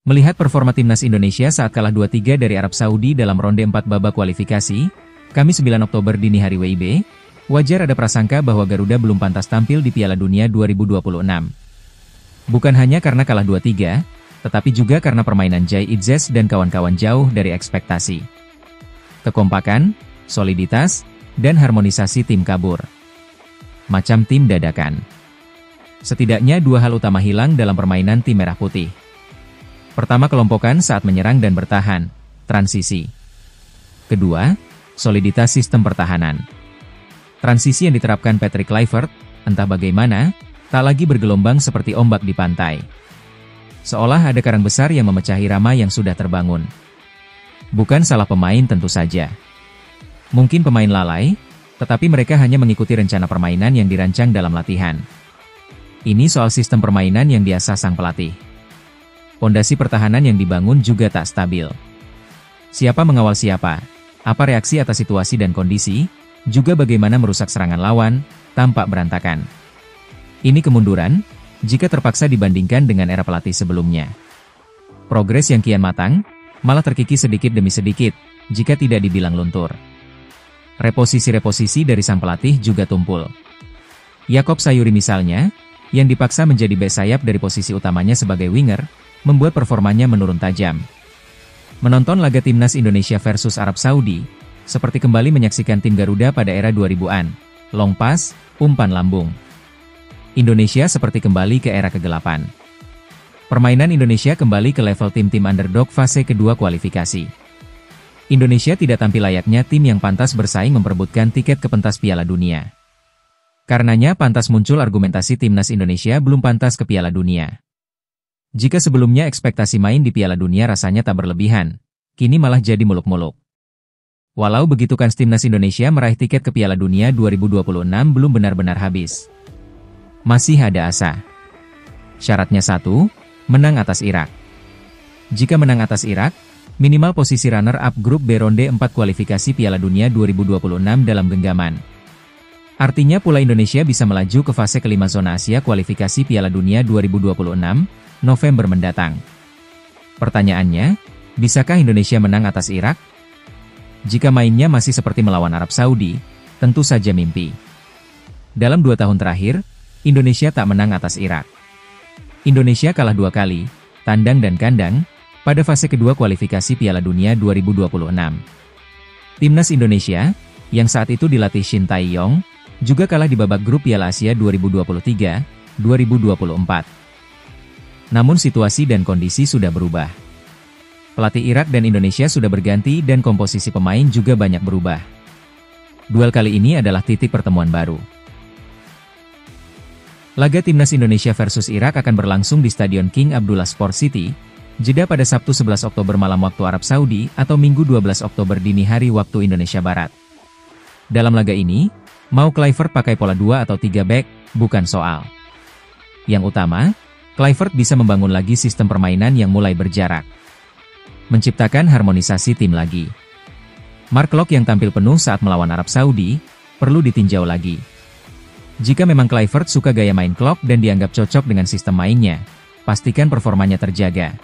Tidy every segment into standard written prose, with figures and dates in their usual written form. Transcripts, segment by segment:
Melihat performa timnas Indonesia saat kalah 2-3 dari Arab Saudi dalam ronde 4 babak kualifikasi, Kamis 9 Oktober dini hari WIB, wajar ada prasangka bahwa Garuda belum pantas tampil di Piala Dunia 2026. Bukan hanya karena kalah 2-3, tetapi juga karena permainan Jai Idzes dan kawan-kawan jauh dari ekspektasi. Kekompakan, soliditas, dan harmonisasi tim kabur. Macam tim dadakan. Setidaknya dua hal utama hilang dalam permainan tim merah putih. Pertama, kelompokan saat menyerang dan bertahan, transisi. Kedua, soliditas sistem pertahanan. Transisi yang diterapkan Patrick Kluivert, entah bagaimana, tak lagi bergelombang seperti ombak di pantai. Seolah ada karang besar yang memecahi rama yang sudah terbangun. Bukan salah pemain tentu saja. Mungkin pemain lalai, tetapi mereka hanya mengikuti rencana permainan yang dirancang dalam latihan. Ini soal sistem permainan yang diasah sang pelatih. Pondasi pertahanan yang dibangun juga tak stabil. Siapa mengawal siapa, apa reaksi atas situasi dan kondisi, juga bagaimana merusak serangan lawan, tampak berantakan. Ini kemunduran, jika terpaksa dibandingkan dengan era pelatih sebelumnya. Progres yang kian matang, malah terkikis sedikit demi sedikit, jika tidak dibilang luntur. Reposisi-reposisi dari sang pelatih juga tumpul. Yakob Sayuri misalnya, yang dipaksa menjadi bek sayap dari posisi utamanya sebagai winger, membuat performanya menurun tajam. Menonton laga timnas Indonesia versus Arab Saudi, seperti kembali menyaksikan tim Garuda pada era 2000-an, long pass, umpan lambung. Indonesia seperti kembali ke era kegelapan. Permainan Indonesia kembali ke level tim-tim underdog fase kedua kualifikasi. Indonesia tidak tampil layaknya tim yang pantas bersaing memperebutkan tiket ke pentas Piala Dunia. Karenanya pantas muncul argumentasi timnas Indonesia belum pantas ke Piala Dunia. Jika sebelumnya ekspektasi main di Piala Dunia rasanya tak berlebihan, kini malah jadi muluk-muluk. Walau begitu kans timnas Indonesia meraih tiket ke Piala Dunia 2026 belum benar-benar habis. Masih ada asa. Syaratnya satu, menang atas Irak. Jika menang atas Irak, minimal posisi runner-up grup B ronde 4 kualifikasi Piala Dunia 2026 dalam genggaman. Artinya pula Indonesia bisa melaju ke fase kelima zona Asia kualifikasi Piala Dunia 2026, November mendatang. Pertanyaannya, bisakah Indonesia menang atas Irak? Jika mainnya masih seperti melawan Arab Saudi, tentu saja mimpi. Dalam 2 tahun terakhir, Indonesia tak menang atas Irak. Indonesia kalah 2 kali, tandang dan kandang, pada fase kedua kualifikasi Piala Dunia 2026. Timnas Indonesia, yang saat itu dilatih Shin Tae-yong, juga kalah di babak grup Piala Asia 2023-2024. Namun situasi dan kondisi sudah berubah. Pelatih Irak dan Indonesia sudah berganti dan komposisi pemain juga banyak berubah. Duel kali ini adalah titik pertemuan baru. Laga timnas Indonesia versus Irak akan berlangsung di Stadion King Abdullah Sport City, jeda pada Sabtu 11 Oktober malam waktu Arab Saudi atau Minggu 12 Oktober dini hari waktu Indonesia Barat. Dalam laga ini, mau Kluivert pakai pola 2 atau 3 back, bukan soal. Yang utama, Kluivert bisa membangun lagi sistem permainan yang mulai berjarak. Menciptakan harmonisasi tim lagi. Mark Locke yang tampil penuh saat melawan Arab Saudi, perlu ditinjau lagi. Jika memang Kluivert suka gaya main Klok dan dianggap cocok dengan sistem mainnya, pastikan performanya terjaga.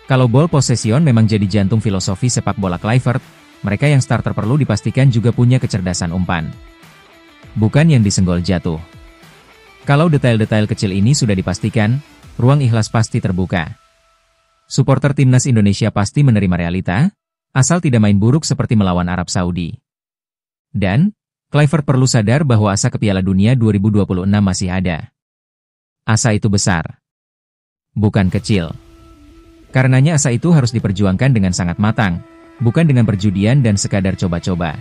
Kalau ball possession memang jadi jantung filosofi sepak bola Kluivert, mereka yang starter perlu dipastikan juga punya kecerdasan umpan. Bukan yang disenggol jatuh. Kalau detail-detail kecil ini sudah dipastikan, ruang ikhlas pasti terbuka. Suporter timnas Indonesia pasti menerima realita, asal tidak main buruk seperti melawan Arab Saudi. Dan, Kluivert perlu sadar bahwa asa ke Piala Dunia 2026 masih ada. Asa itu besar. Bukan kecil. Karenanya asa itu harus diperjuangkan dengan sangat matang, bukan dengan perjudian dan sekadar coba-coba.